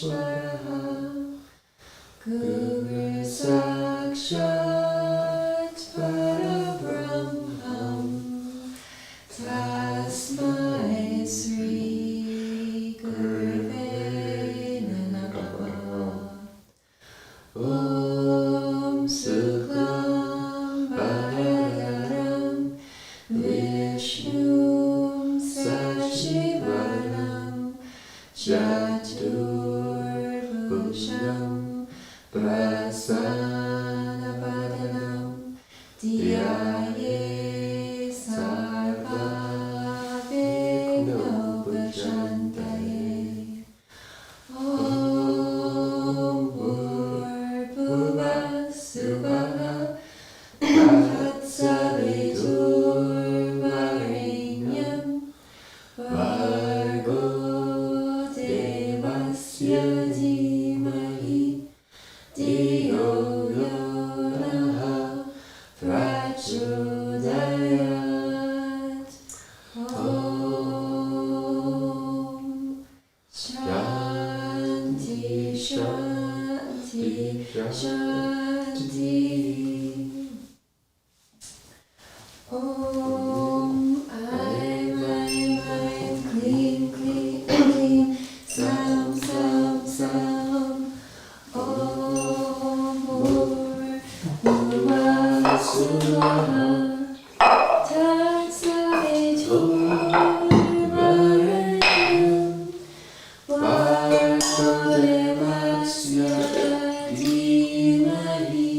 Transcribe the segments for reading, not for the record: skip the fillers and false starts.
Guru Sakshat Parabrahmam Tasmai Sri Gurave Namah. Om Suklam Bhadram Vishnum Sachivanam Chaturvujam Prasanapadanam Dhyaye Sarva Vignopashantaye. Om Bhurvubhuvah Suvah Tatsaviturvarenyam Bhargo Devasya Dhimahi Dhiyo Yo Nah Prachodayat. Om Shanti Shanti Shanti. Om Aim Clean Clean Clean Sam Sam Sam. Om Bhurvubhuvah Suvah Tatsaviturvarenyam Bhargo Devasya Dhimahi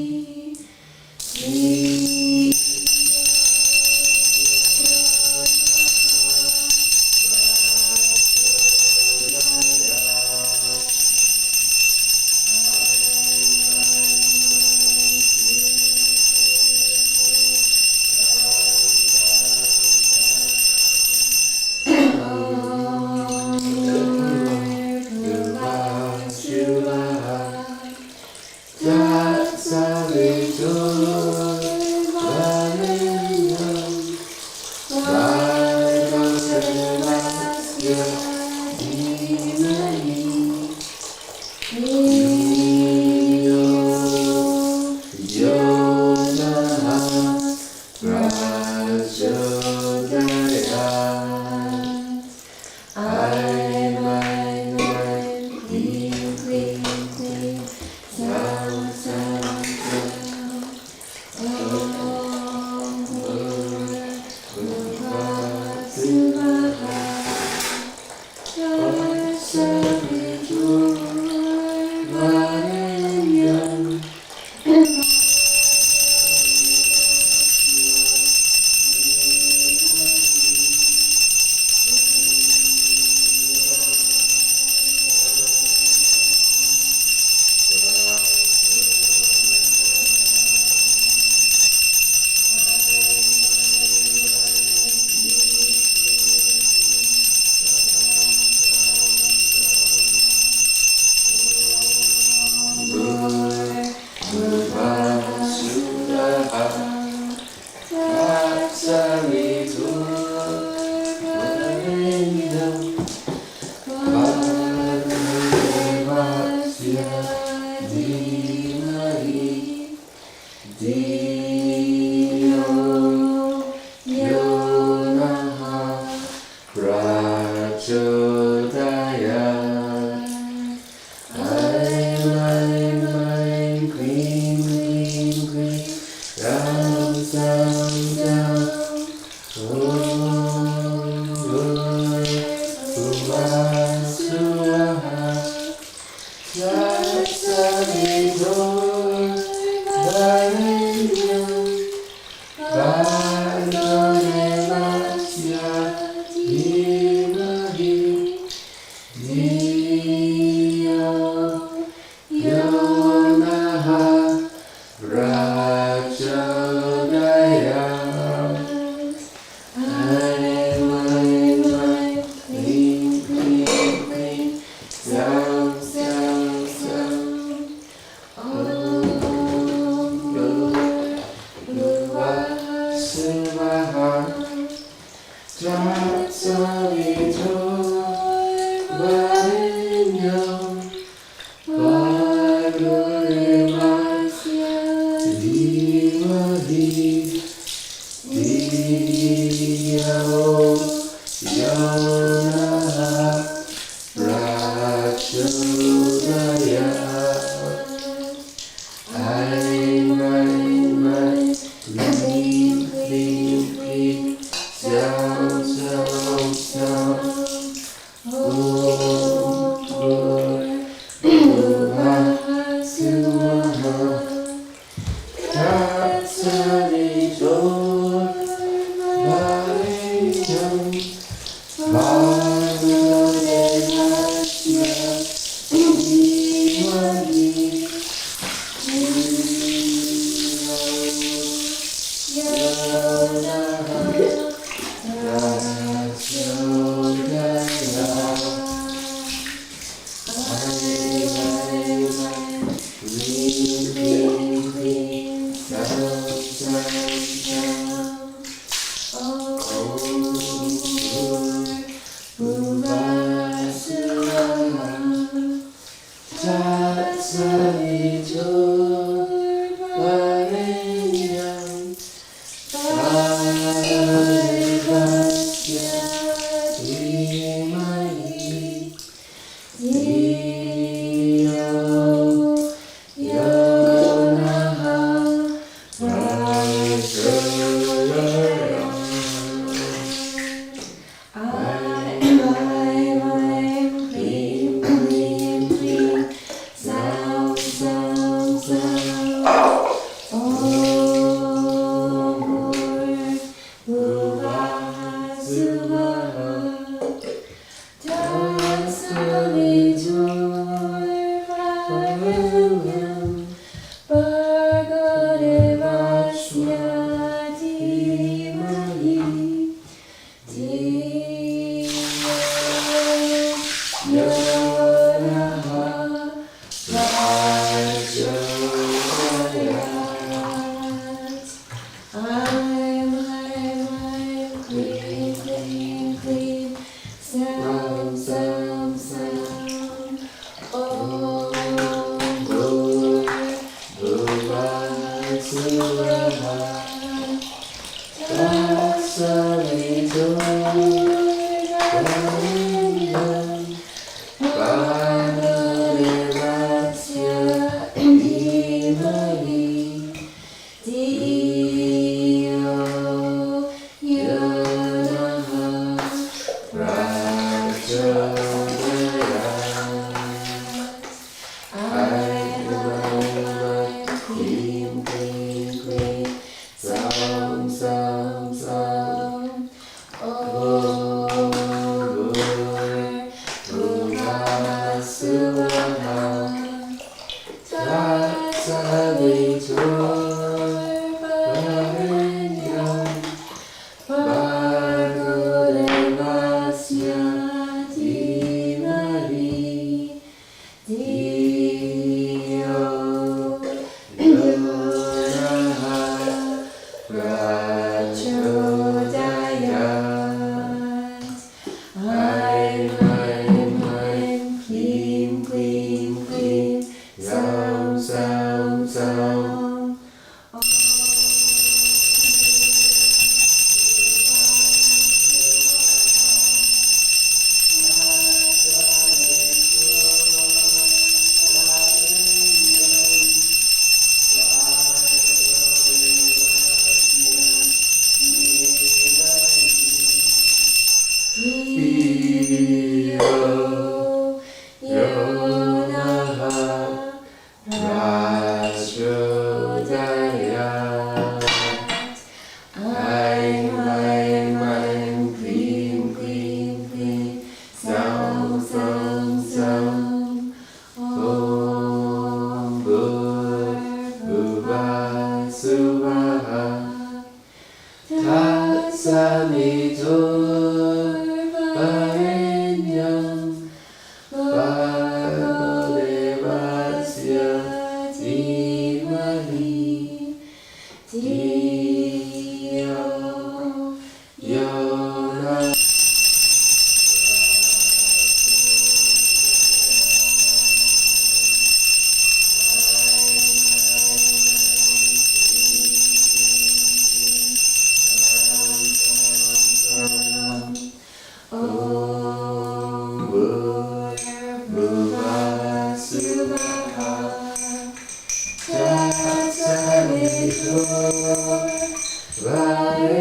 Om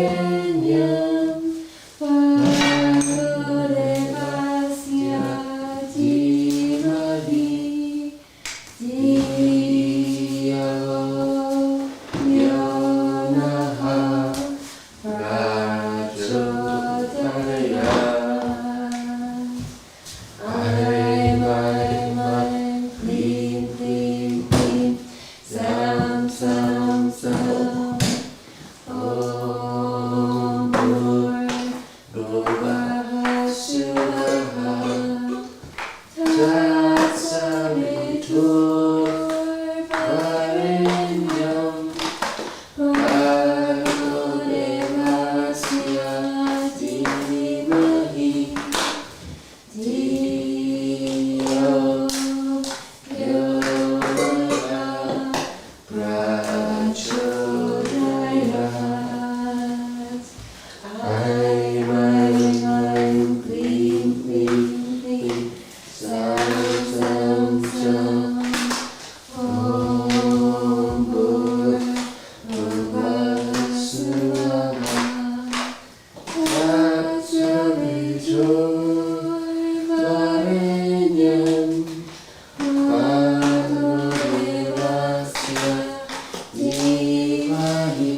Varenyam Bhargavasya Dhimahi Dhiyo Yonaha Prachodayat. I'm, clean, clean, clean. Sam, sam, sam. Om Bhurvubhah Shuvaha Tatsaviturvarenyam Bhargo Devasya Dhimahi Dhiyo Yonaha Prachodayat. I'm clean, clean, clean. Sam, sam, sam. Om Bhurvubhah Shuvaha Tatsaviturvarenyam Bhargo Devasya Dhimahi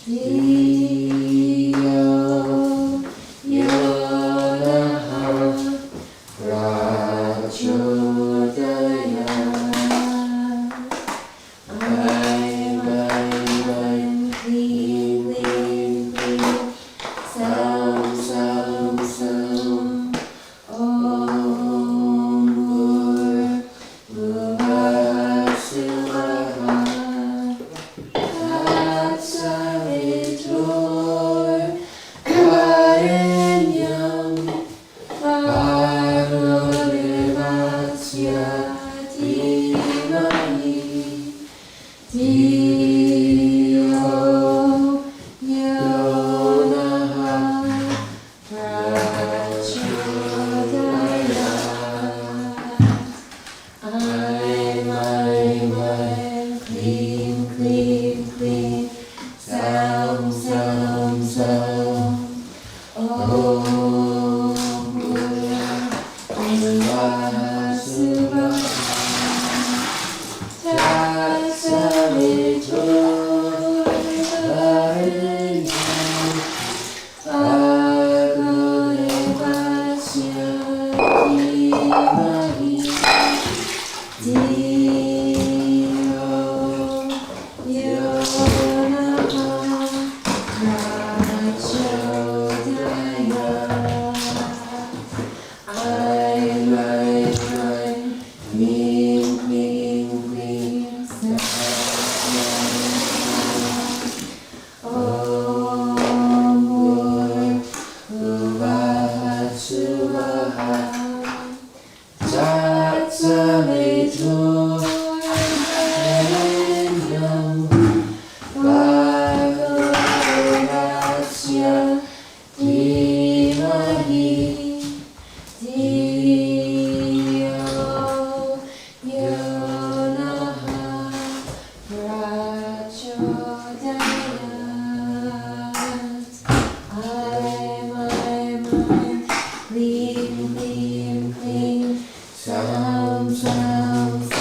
Dhiyo Yonaha Prachodayat. I'm clean, clean, clean. Sam, sam, sam. Om Bhurvubhah Shuvaha Tatsaviturvarenyam Bhargo Devasya Dhimahi Dhiyo Yonaha Prachodayat. I'm clean, clean, clean. Sam, sam, sam. Om Bhurvubhah Shuvaha Tatsaviturvarenyam Bhargo Devasya Dhimahi Dhiyo Yonaha Prachodayat. I'm clean, clean, clean. Sam, Om Bhurvubhah Shuvaha Tatsaviturvarenyam Bhargo Devasya Dhimahi Dhiyo Yonaha Prachodayat. I'm clean, clean, clean. Sam, sam, sam.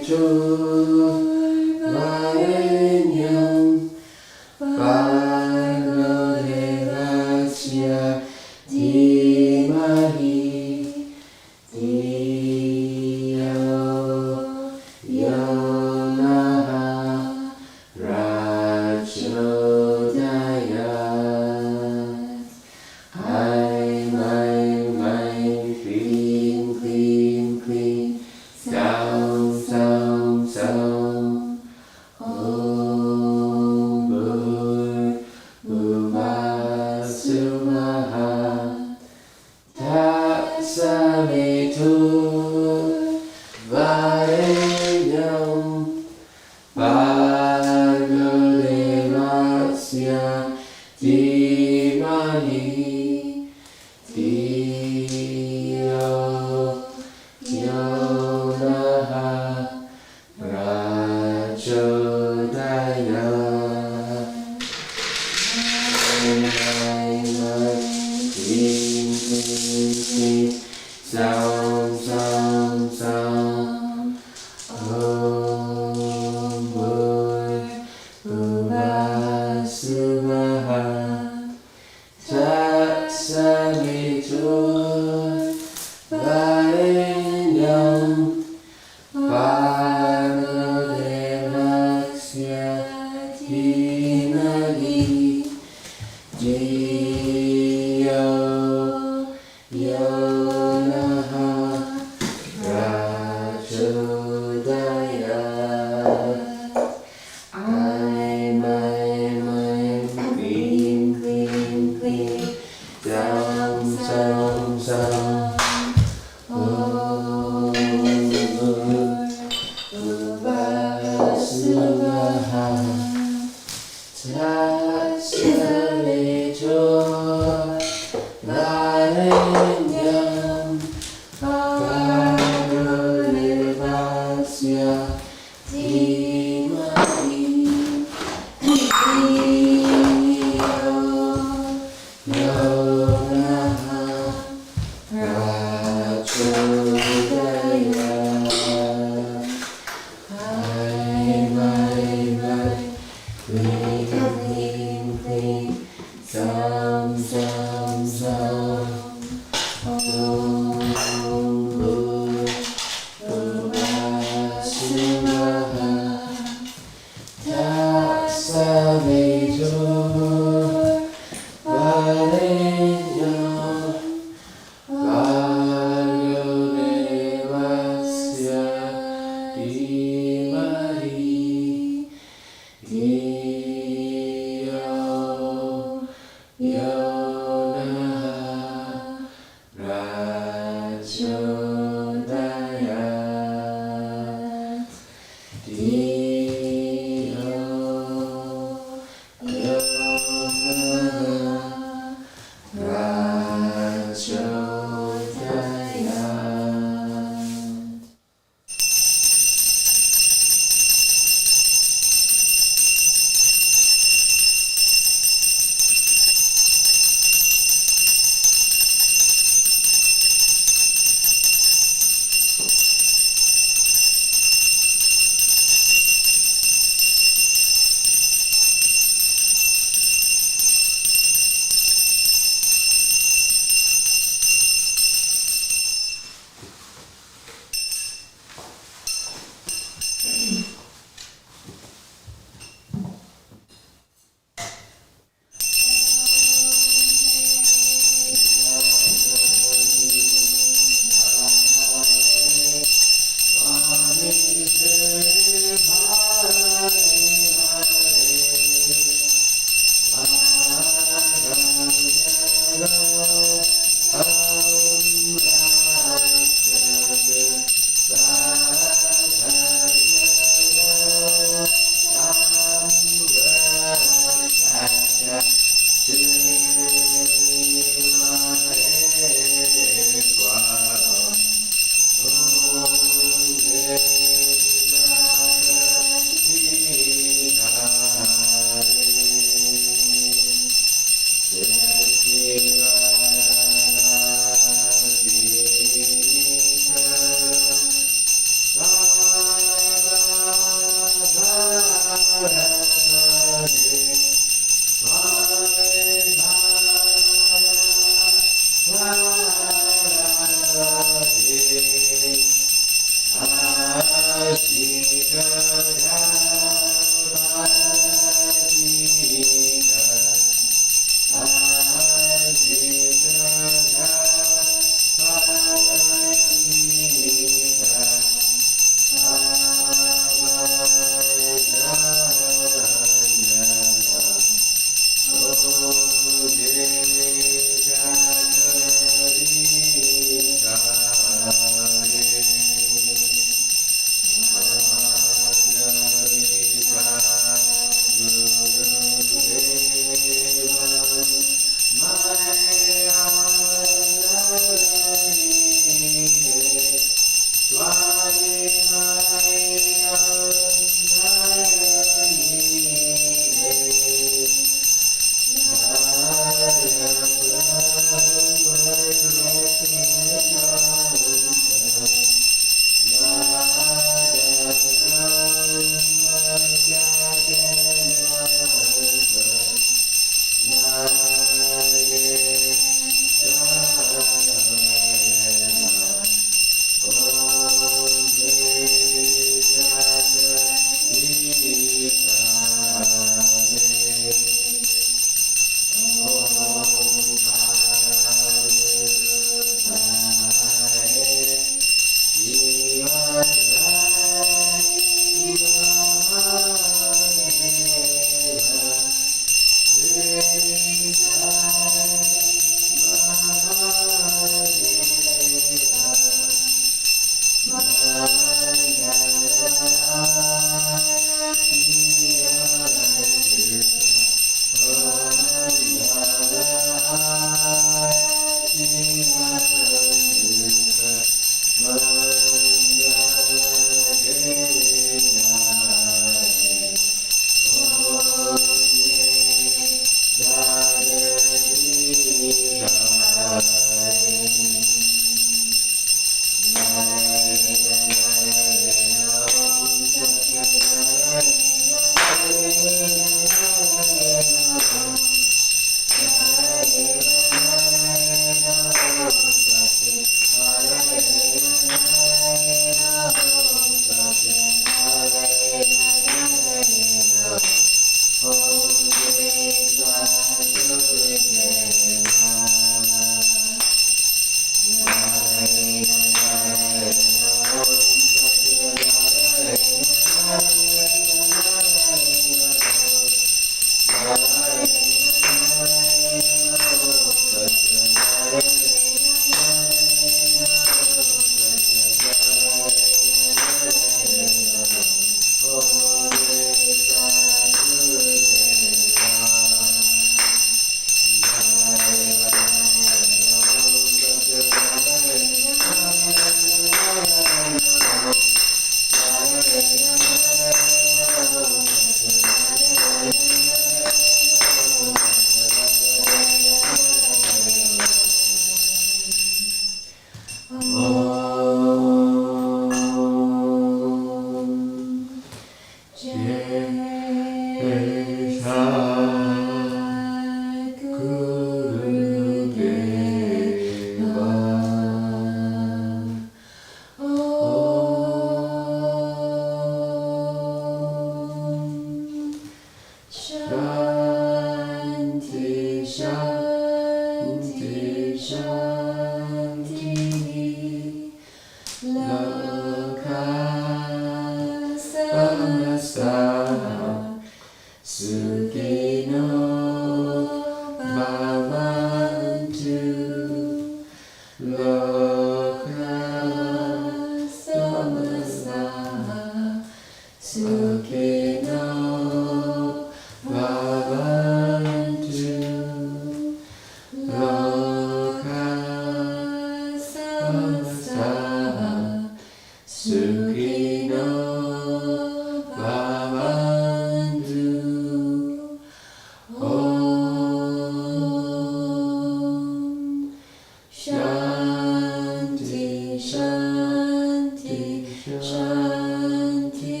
Shanti, Shanti.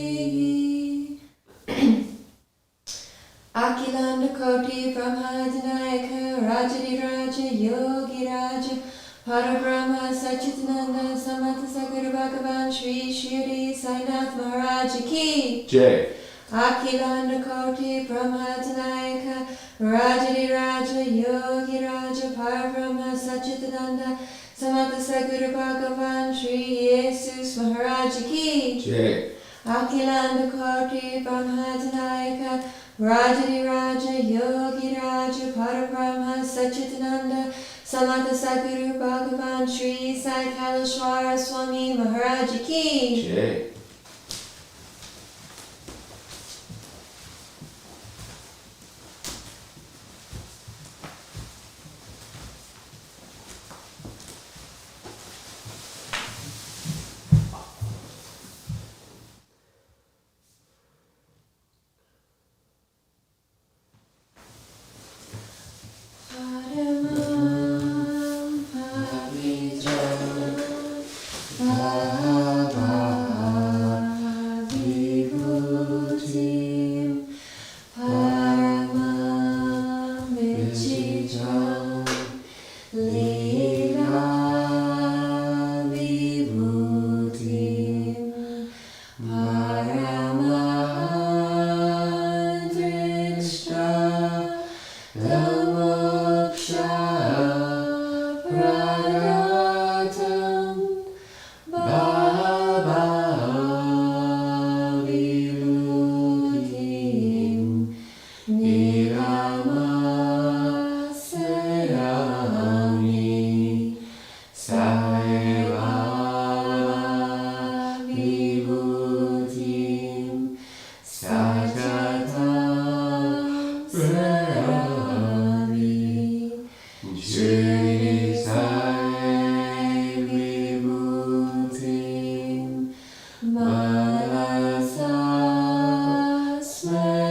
Akilanda Koti Brahmadanayaka Rajadi Raja Yogi Raja Parabrahma Sachitananda Samanta Saguru Bhagavan Shri Shirdi Sainath Maharaj Ki Jai. Akilanda Koti Brahmadanayaka Rajadi Raja Yogi Raja Parabrahma Sachitananda Samanta Saguru Bhagavan Shri Jesus Maharaj Ki Jai. Akilanda Koti Brahmadanayaka Rajadi Raja Yogi Raja Parabrahma Sachitananda Samanta Saguru Bhagavan Shri Sai Kailashwara Swami Maharaj Ki Jai. Paramam Pavitram Vibhutim Paramam Vichitram Leela Vibhutim Paramahadrishta Moksha Pradatam Bhava Vibhutim Niramasayami Saiva Vibhutim Sajatam Prayami Shirdi Sai Vibhutim Manasa Smarami.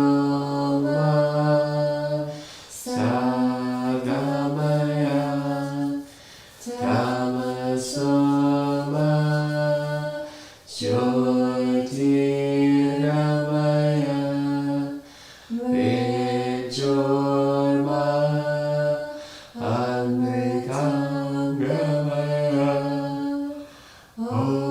Asatoma Sagamaya Tamasoma Jyotirgamaya Vijorma Amritangamaya Om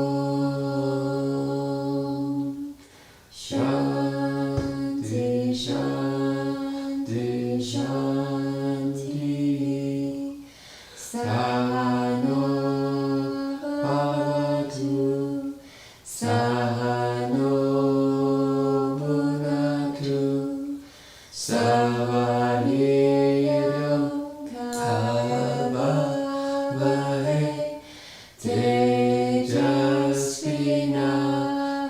Shanti, Shanti, Shanti. Sahano Bhavatu, Sahano Bhunatu, Savahiram Karavavahe, Tejasvina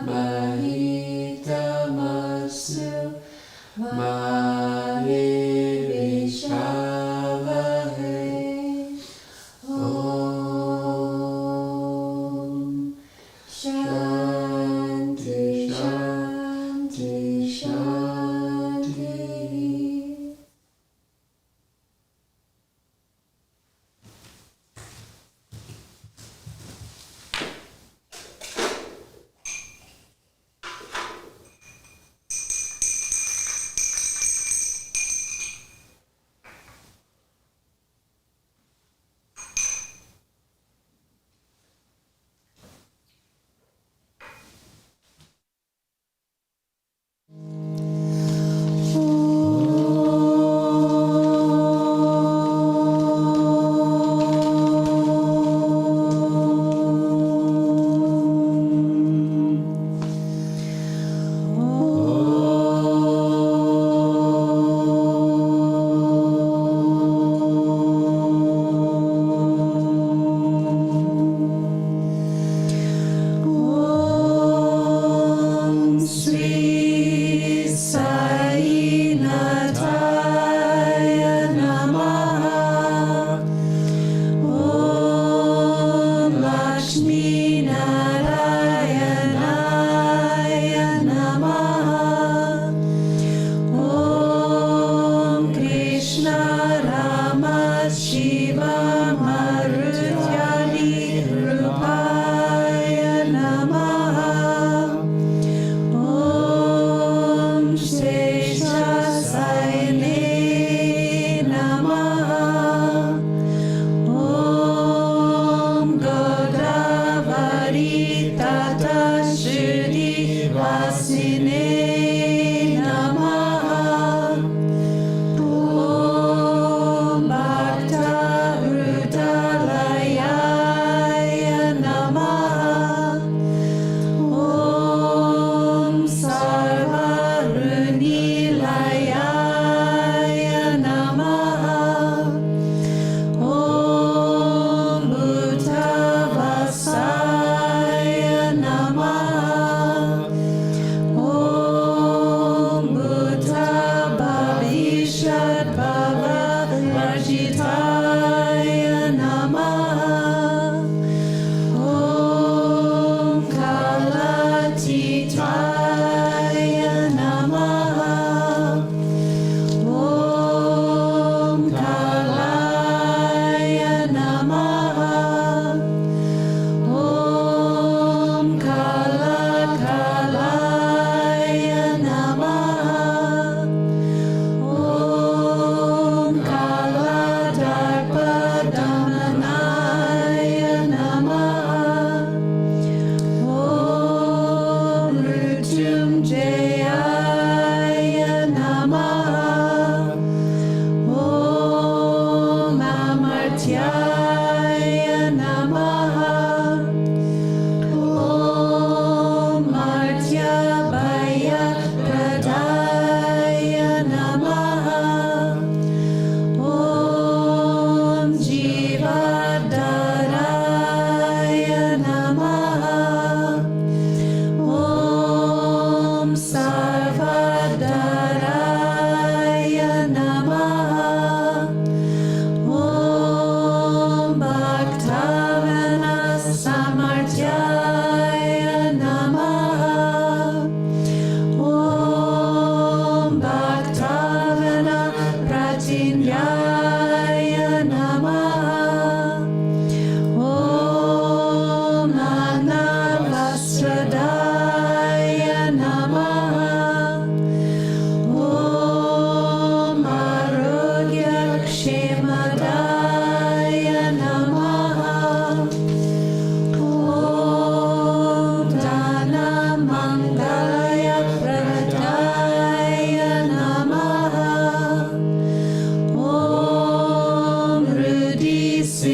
Mahitamasu Mahivishavahe. Om Shanti, Shanti, Shanti.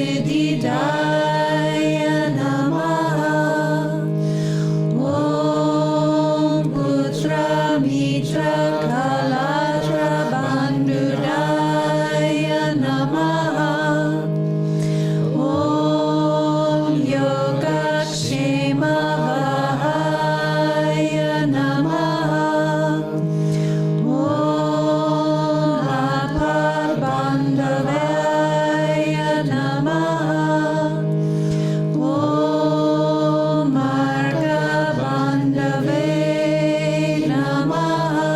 Siddhidaya Namaha. Om Putra Mitra Kalatra Bandudaya Namaha. Om Yogakshema Vahaya Namaha. Om Aparbandavaya Namaha. Om Margabandave Namaha.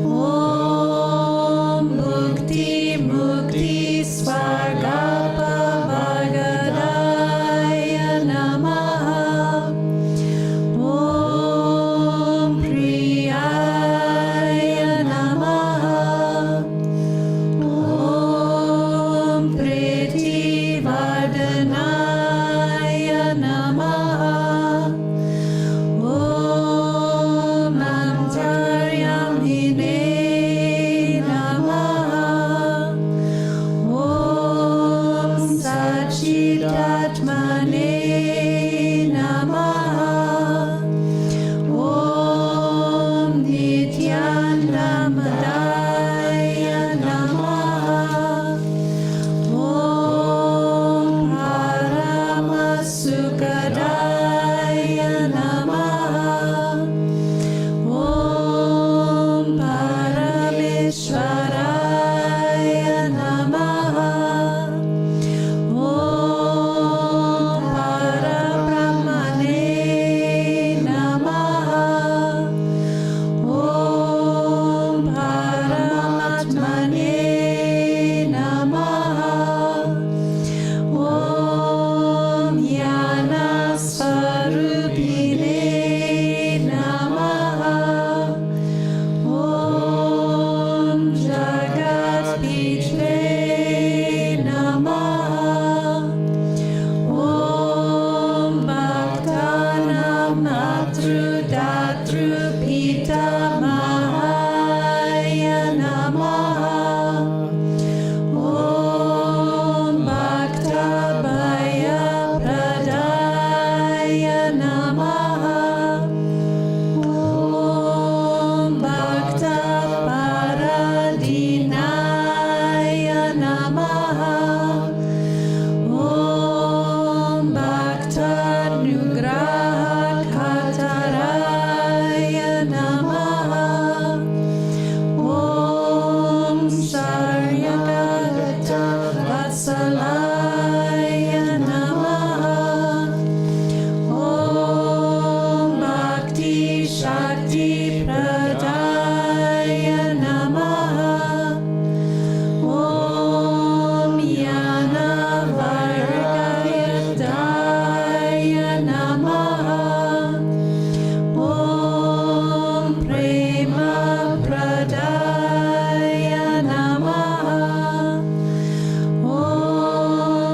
Om Mukti Mukti Svargapavagadaya Namaha. Om Priyaya Namaha. Om Prithivardhanaya Namaha. Om Antaryamine Namaha. Om Sachidatmane Namaha. Om Nityanandaya Namaha. Om Paramasukadaya Namaha. Om Parameshwaraya Namaha. Om Parabrahmane Namaha. Om Paramatmane Namaha. Om Jnanasvarupine Namaha. Om Jagatpitve Namaha. Om Bhaktanam Matrudatru Pitamahaya Namaha. Om Bhaktabhaya Pradaya Namaha. Om Bhaktaparadinaya Namaha. Om Bhaktanugrahakaraya Namaha. Om Saryagata Vatsalaya Namaha. Om Bhakti Shakti Pradaya Namaha. Om Yana Vargayadaya Namaha. Om Prema Pradaya Namaha. Om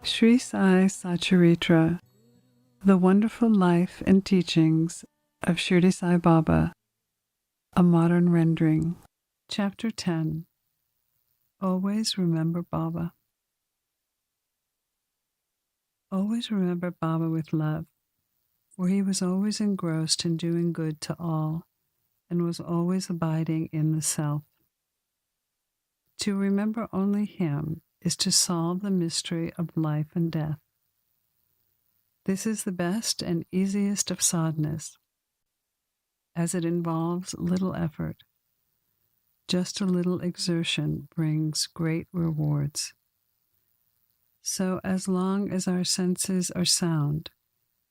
Sri Sai Satcharitra, The Wonderful Life and Teachings of Shirdi Sai Baba, a modern rendering. Chapter 10. Always Remember Baba. Always remember Baba with love, for he was always engrossed in doing good to all and was always abiding in the self. To remember only him is to solve the mystery of life and death. This is the best and easiest of sadhanas, as it involves little effort. Just a little exertion brings great rewards. So as long as our senses are sound,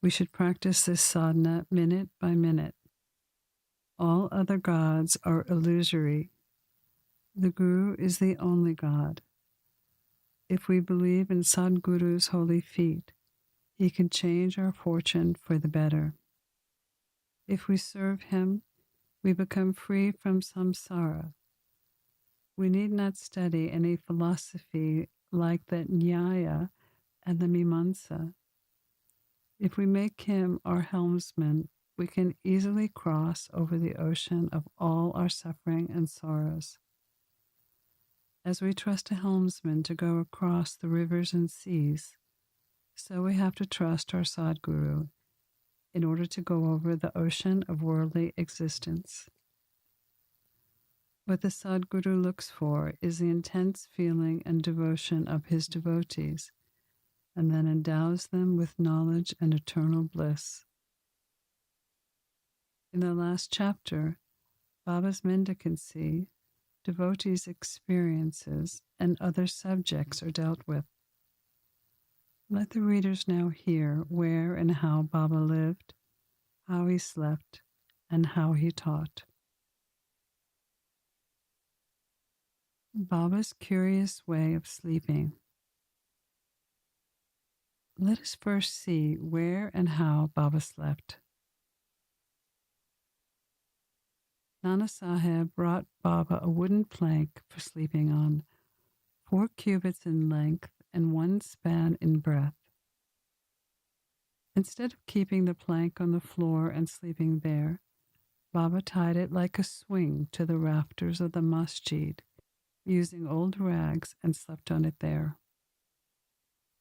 we should practice this sadhana minute by minute. All other gods are illusory. The Guru is the only God. If we believe in Sadguru's holy feet, he can change our fortune for the better. If we serve him, we become free from samsara. We need not study any philosophy like the Nyaya and the Mimamsa. If we make him our helmsman, we can easily cross over the ocean of all our suffering and sorrows. As we trust a helmsman to go across the rivers and seas, so we have to trust our Sadguru in order to go over the ocean of worldly existence. What the Sadguru looks for is the intense feeling and devotion of his devotees, and then endows them with knowledge and eternal bliss. In the last chapter, Baba's mendicancy, devotees' experiences, and other subjects are dealt with. Let the readers now hear where and how Baba lived, how he slept, and how he taught. Baba's curious way of sleeping. Let us first see where and how Baba slept. Nana Sahib brought Baba a wooden plank for sleeping on, 4 cubits in length and 1 span in breadth. Instead of keeping the plank on the floor and sleeping there, Baba tied it like a swing to the rafters of the masjid, using old rags, and slept on it there.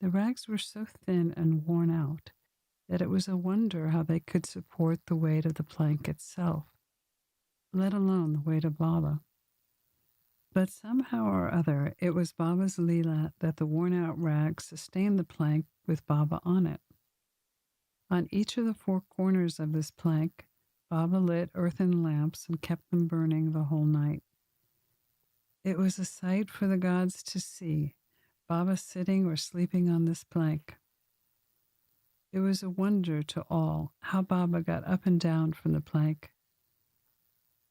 The rags were so thin and worn out that it was a wonder how they could support the weight of the plank itself, let alone the weight of Baba. But somehow or other, it was Baba's leela that the worn-out rags sustained the plank with Baba on it. On each of the 4 corners of this plank, Baba lit earthen lamps and kept them burning the whole night. It was a sight for the gods to see, Baba sitting or sleeping on this plank. It was a wonder to all how Baba got up and down from the plank.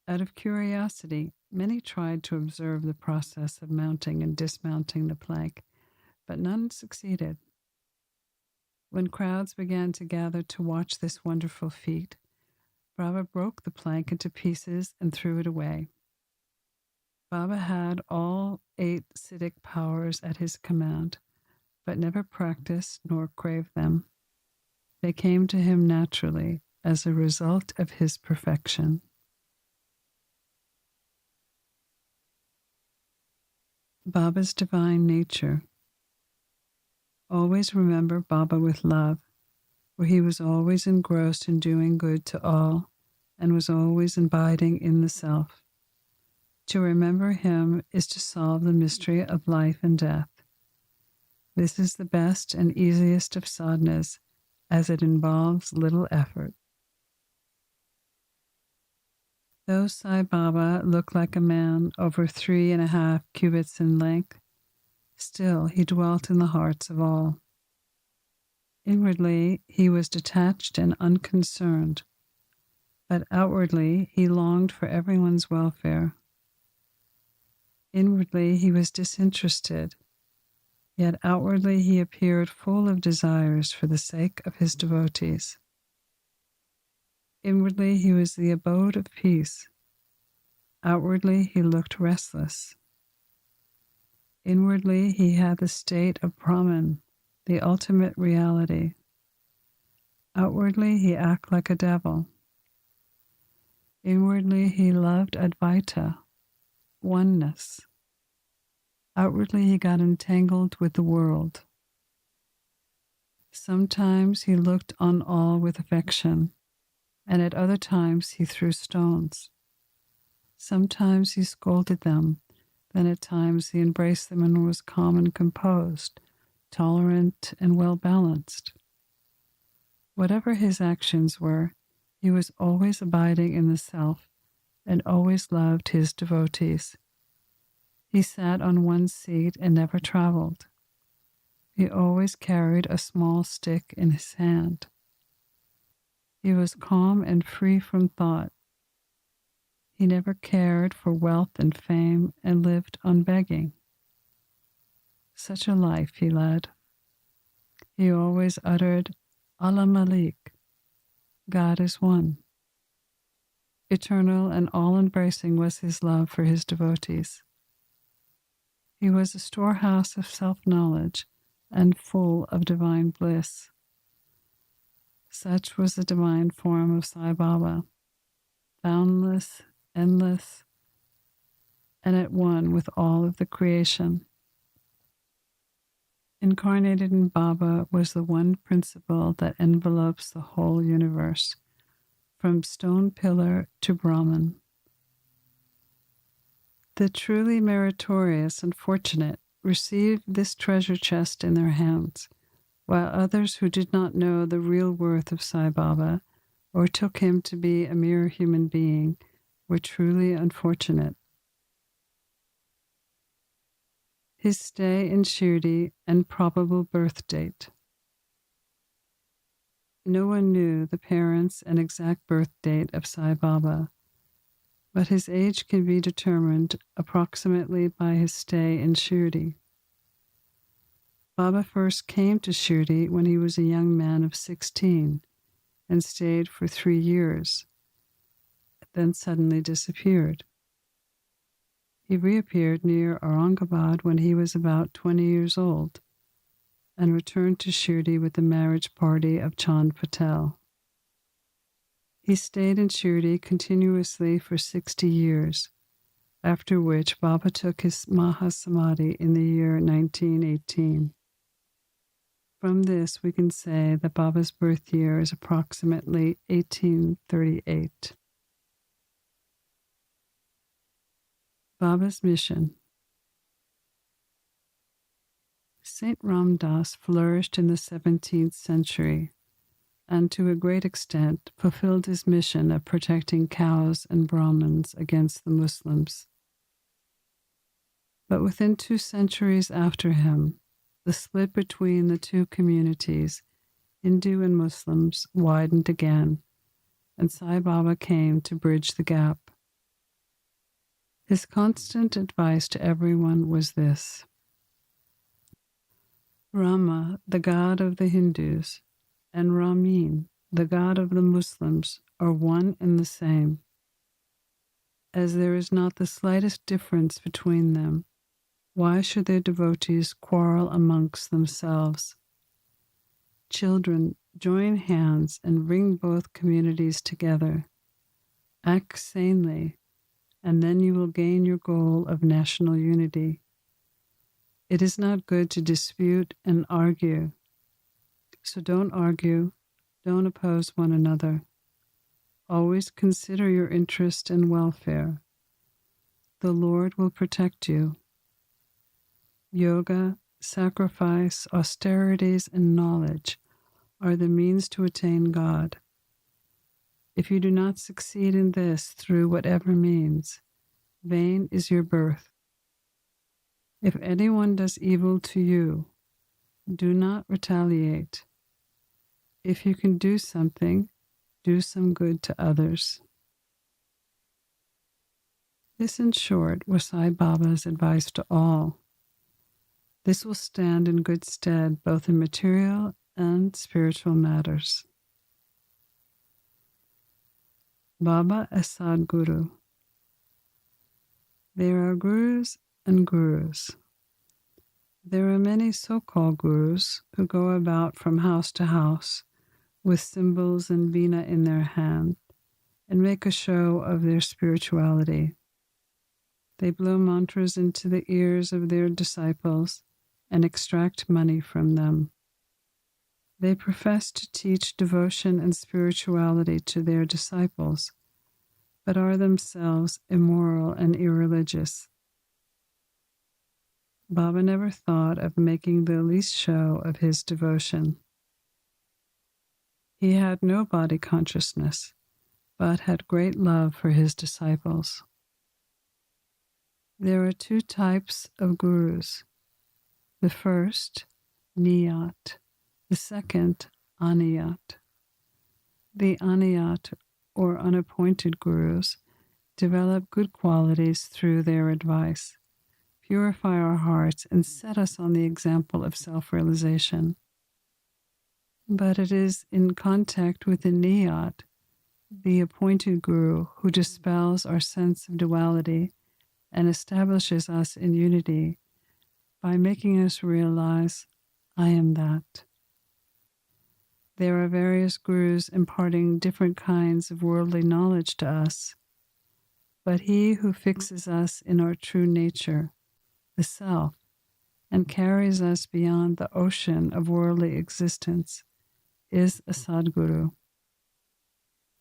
Out of curiosity, many tried to observe the process of mounting and dismounting the plank, but none succeeded. When crowds began to gather to watch this wonderful feat, Baba broke the plank into pieces and threw it away. Baba had all 8 Siddhic powers at his command, but never practiced nor craved them. They came to him naturally as a result of his perfection. Baba's divine nature. Always remember Baba with love, for he was always engrossed in doing good to all and was always abiding in the self. To remember him is to solve the mystery of life and death. This is the best and easiest of sadhanas, as it involves little effort. Though Sai Baba looked like a man over 3.5 cubits in length, still he dwelt in the hearts of all. Inwardly he was detached and unconcerned, but outwardly he longed for everyone's welfare. Inwardly he was disinterested, Yet outwardly he appeared full of desires for the sake of his devotees. Inwardly he was the abode of peace. Outwardly he looked restless. Inwardly he had the state of Brahman, the ultimate reality. Outwardly he acted like a devil. Inwardly he loved Advaita, oneness. Outwardly he got entangled with the world. Sometimes he looked on all with affection, and at other times he threw stones. Sometimes he scolded them, then at times he embraced them and was calm and composed, tolerant and well-balanced. Whatever his actions were, he was always abiding in the self and always loved his devotees. He sat on one seat and never traveled. He always carried a small stick in his hand. He was calm and free from thought. He never cared for wealth and fame and lived on begging. Such a life he led. He always uttered, Allah Malik, God is one. Eternal and all-embracing was his love for his devotees. He was a storehouse of self-knowledge and full of divine bliss. Such was the divine form of Sai Baba, boundless, endless, and at one with all of the creation. Incarnated in Baba was the one principle that envelopes the whole universe, from stone pillar to Brahman. The truly meritorious and fortunate received this treasure chest in their hands, while others who did not know the real worth of Sai Baba or took him to be a mere human being were truly unfortunate. His stay in Shirdi and probable birth date. No one knew the parents and exact birth date of Sai Baba, but his age can be determined approximately by his stay in Shirdi. Baba first came to Shirdi when he was a young man of 16 and stayed for 3 years, then suddenly disappeared. He reappeared near Aurangabad when he was about 20 years old and returned to Shirdi with the marriage party of Chand Patel. He stayed in Shirdi continuously for 60 years, after which Baba took his Mahasamadhi in the year 1918. From this, we can say that Baba's birth year is approximately 1838. Baba's mission. Saint Ram Das flourished in the 17th century and to a great extent fulfilled his mission of protecting cows and Brahmins against the Muslims. But within 2 centuries after him, the split between the two communities, Hindu and Muslims, widened again, and Sai Baba came to bridge the gap. His constant advice to everyone was this: Rama, the god of the Hindus, and Ramin, the god of the Muslims, are one and the same. As there is not the slightest difference between them, why should their devotees quarrel amongst themselves? Children, join hands and bring both communities together. Act sanely, and then you will gain your goal of national unity. It is not good to dispute and argue. So don't argue, don't oppose one another. Always consider your interest and welfare. The Lord will protect you. Yoga, sacrifice, austerities, and knowledge are the means to attain God. If you do not succeed in this through whatever means, vain is your birth. If anyone does evil to you, do not retaliate. If you can do something, do some good to others. This, in short, was Sai Baba's advice to all. This will stand in good stead both in material and spiritual matters. Baba as Sadguru. There are gurus and gurus. There are many so-called gurus who go about from house to house with cymbals and veena in their hand and make a show of their spirituality. They blow mantras into the ears of their disciples and extract money from them. They profess to teach devotion and spirituality to their disciples, but are themselves immoral and irreligious. Baba never thought of making the least show of his devotion. He had no body consciousness, but had great love for his disciples. There are two types of gurus. The first, niyat. The second, aniyat. The aniyat, or unappointed gurus, develop good qualities through their advice, purify our hearts, and set us on the example of self-realization. But it is in contact with the niyat, the appointed guru, who dispels our sense of duality and establishes us in unity by making us realize, I am that. There are various gurus imparting different kinds of worldly knowledge to us, but he who fixes us in our true nature, the self, and carries us beyond the ocean of worldly existence is a Sadguru.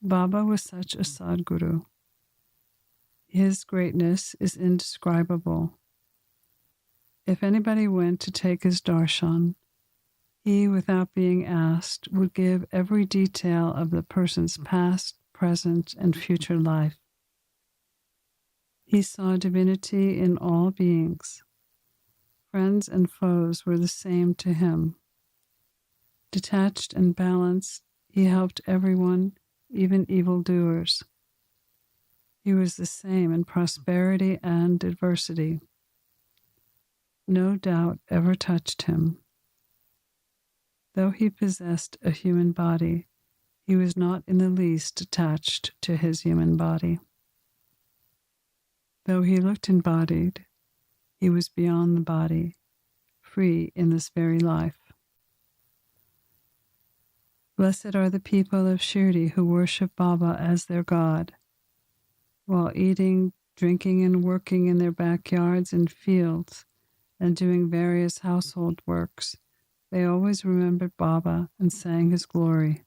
Baba was such a Sadguru. His greatness is indescribable. If anybody went to take his darshan, he, without being asked, would give every detail of the person's past, present, and future life. He saw divinity in all beings. Friends and foes were the same to him. Detached and balanced, he helped everyone, even evildoers. He was the same in prosperity and adversity. No doubt ever touched him. Though he possessed a human body, he was not in the least attached to his human body. Though he looked embodied, he was beyond the body, free in this very life. Blessed are the people of Shirdi who worship Baba as their God. While eating, drinking, and working in their backyards and fields, and doing various household works, they always remembered Baba and sang his glory.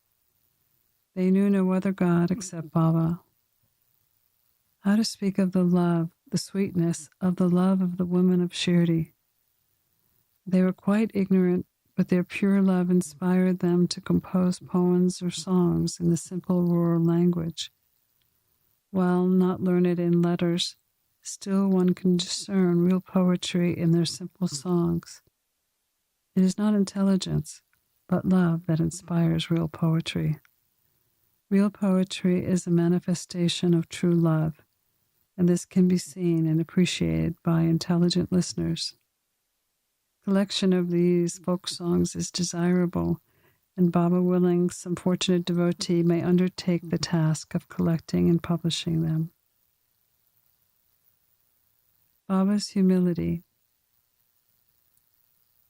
They knew no other God except Baba. How to speak of the love, the sweetness of the love of the women of Shirdi? They were quite ignorant, but their pure love inspired them to compose poems or songs in the simple rural language. While not learned in letters, still one can discern real poetry in their simple songs. It is not intelligence, but love that inspires real poetry. Real poetry is a manifestation of true love, and this can be seen and appreciated by intelligent listeners. Collection of these folk songs is desirable, and Baba willing, some fortunate devotee may undertake the task of collecting and publishing them. Baba's humility.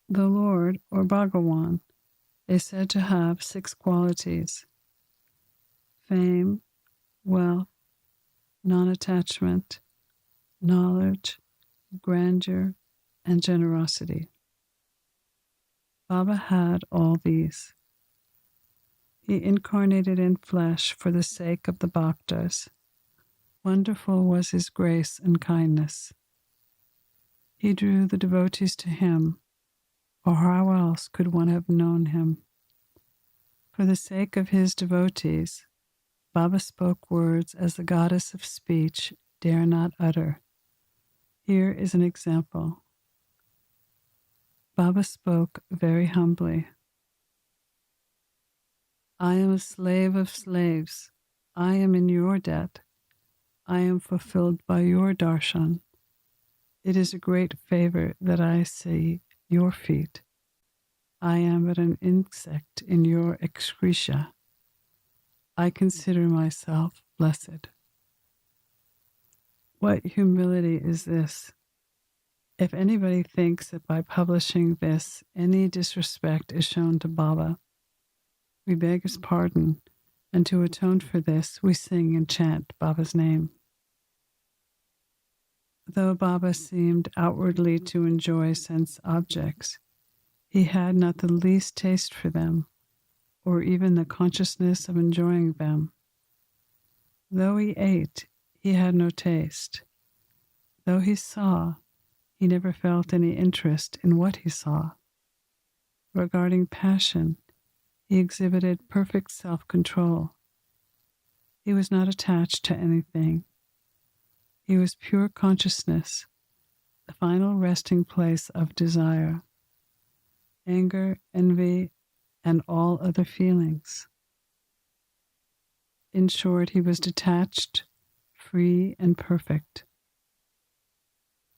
The Lord, or Bhagawan, is said to have 6 qualities: fame, wealth, non-attachment, knowledge, grandeur, and generosity. Baba had all these. He incarnated in flesh for the sake of the bhaktas. Wonderful was his grace and kindness. He drew the devotees to him, or how else could one have known him? For the sake of his devotees, Baba spoke words as the goddess of speech dare not utter. Here is an example. Baba spoke very humbly. I am a slave of slaves. I am in your debt. I am fulfilled by your darshan. It is a great favor that I see your feet. I am but an insect in your excreta. I consider myself blessed. What humility is this? If anybody thinks that by publishing this, any disrespect is shown to Baba, we beg his pardon, and to atone for this, we sing and chant Baba's name. Though Baba seemed outwardly to enjoy sense objects, he had not the least taste for them, or even the consciousness of enjoying them. Though he ate, he had no taste. Though he saw, he never felt any interest in what he saw. Regarding passion, he exhibited perfect self-control. He was not attached to anything. He was pure consciousness, the final resting place of desire, anger, envy, and all other feelings. In short, he was detached, free, and perfect.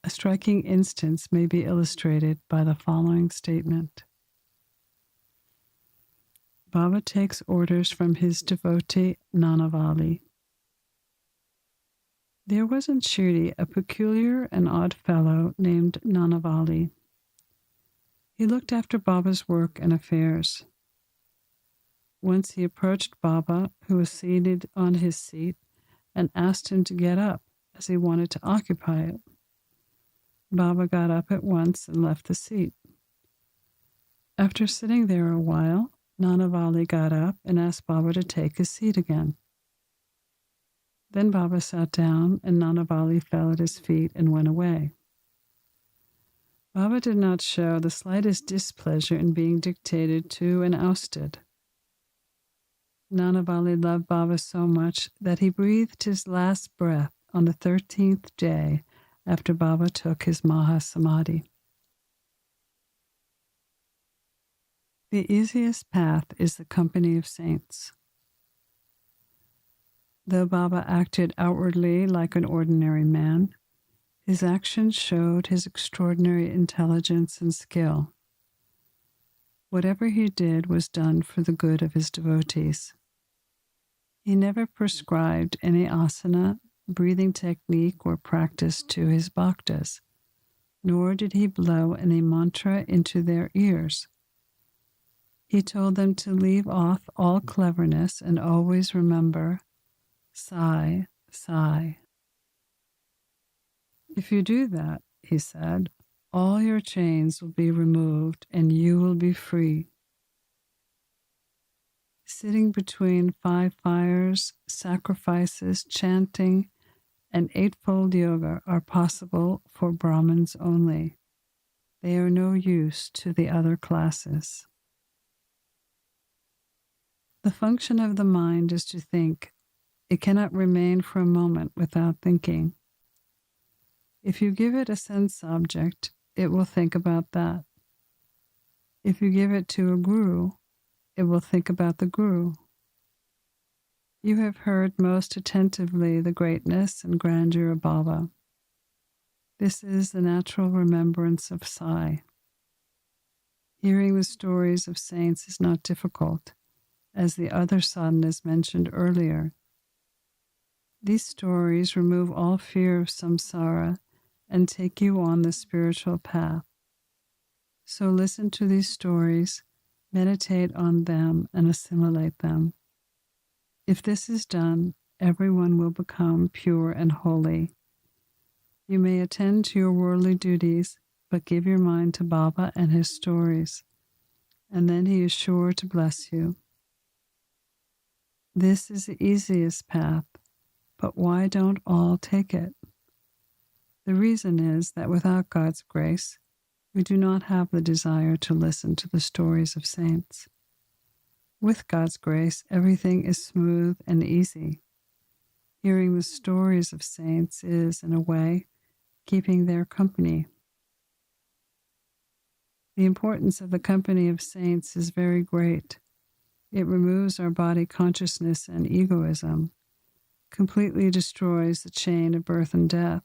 A striking instance may be illustrated by the following statement. Baba takes orders from his devotee Nanavali. There was in Shirdi a peculiar and odd fellow named Nanavali. He looked after Baba's work and affairs. Once he approached Baba, who was seated on his seat, and asked him to get up, as he wanted to occupy it. Baba got up at once and left the seat. After sitting there a while, Nanavali got up and asked Baba to take his seat again. Then Baba sat down, and Nanavali fell at his feet and went away. Baba did not show the slightest displeasure in being dictated to and ousted. Nanavali loved Baba so much that he breathed his last breath on the 13th day after Baba took his Maha Samadhi. The easiest path is the company of saints. Though Baba acted outwardly like an ordinary man, his actions showed his extraordinary intelligence and skill. Whatever he did was done for the good of his devotees. He never prescribed any asana, breathing technique, or practice to his bhaktas, nor did he blow any mantra into their ears. He told them to leave off all cleverness and always remember, Sai, Sai. If you do that, he said, all your chains will be removed and you will be free. Sitting between 5 fires, sacrifices, chanting, and 8-fold yoga are possible for Brahmins only. They are no use to the other classes. The function of the mind is to think. It cannot remain for a moment without thinking. If you give it a sense object, it will think about that. If you give it to a guru, it will think about the guru. You have heard most attentively the greatness and grandeur of Baba. This is the natural remembrance of Sai. Hearing the stories of saints is not difficult, as the other sadhanas mentioned earlier. These stories remove all fear of samsara and take you on the spiritual path. So listen to these stories, meditate on them, and assimilate them. If this is done, everyone will become pure and holy. You may attend to your worldly duties, but give your mind to Baba and his stories, and then he is sure to bless you. This is the easiest path, but why don't all take it? The reason is that without God's grace, we do not have the desire to listen to the stories of saints. With God's grace, everything is smooth and easy. Hearing the stories of saints is, in a way, keeping their company. The importance of the company of saints is very great. It removes our body consciousness and egoism, completely destroys the chain of birth and death,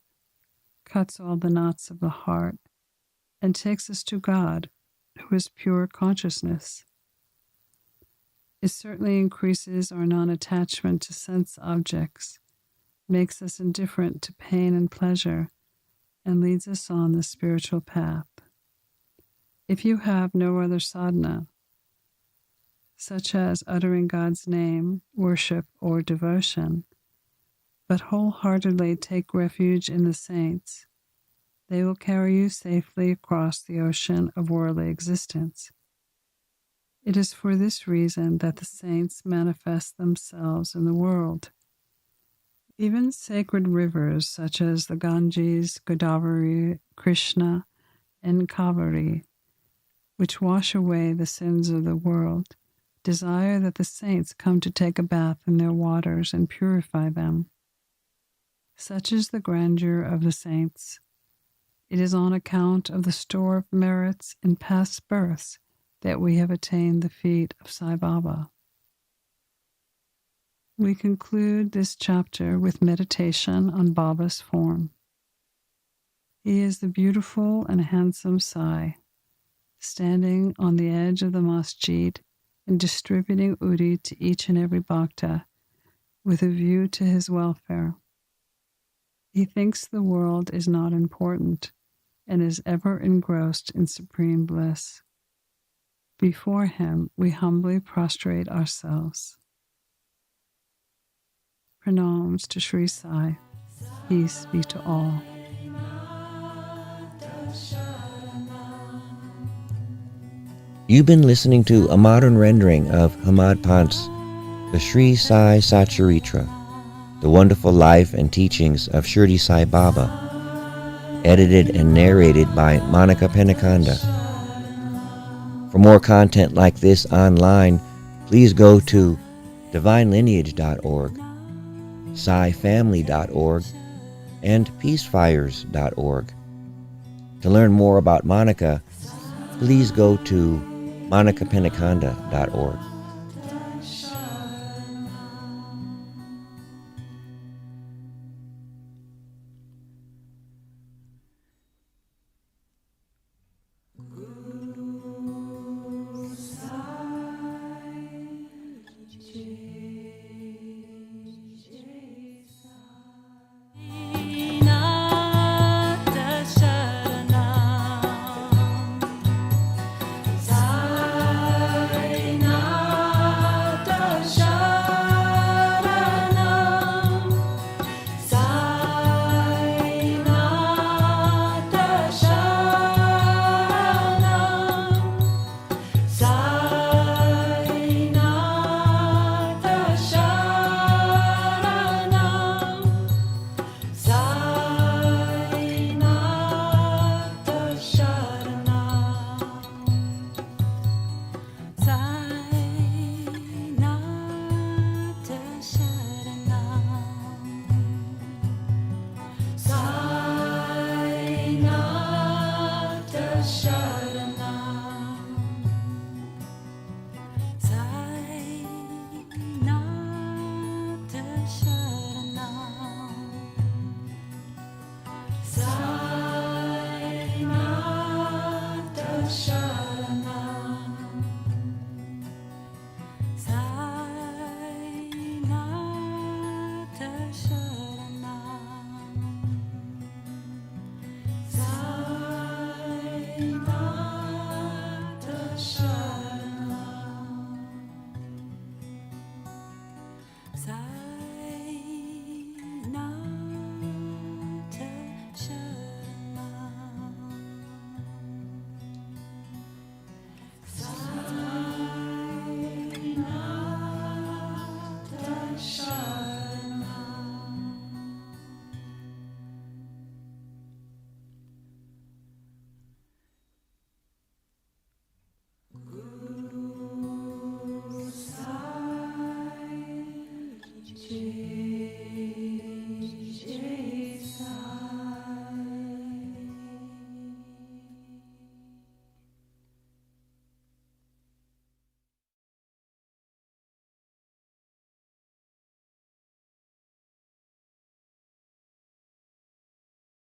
cuts all the knots of the heart, and takes us to God, who is pure consciousness. It certainly increases our non-attachment to sense objects, makes us indifferent to pain and pleasure, and leads us on the spiritual path. If you have no other sadhana, such as uttering God's name, worship, or devotion, but wholeheartedly take refuge in the saints, they will carry you safely across the ocean of worldly existence. It is for this reason that the saints manifest themselves in the world. Even sacred rivers such as the Ganges, Godavari, Krishna, and Kaveri, which wash away the sins of the world, desire that the saints come to take a bath in their waters and purify them. Such is the grandeur of the saints. It is on account of the store of merits in past births that we have attained the feet of Sai Baba. We conclude this chapter with meditation on Baba's form. He is the beautiful and handsome Sai, standing on the edge of the masjid and distributing udi to each and every bhakta with a view to his welfare. He thinks the world is not important and is ever engrossed in supreme bliss. Before him, we humbly prostrate ourselves. Pranams to Sri Sai. Peace be to all. You've been listening to a modern rendering of Hamad Pant's The Sri Sai Satcharitra, The Wonderful Life and Teachings of Shirdi Sai Baba, edited and narrated by Monica Penacanda. For more content like this online, please go to divinelineage.org, SaiFamily.org, and peacefires.org. To learn more about Monica, please go to monicapenacanda.org. Shirdi.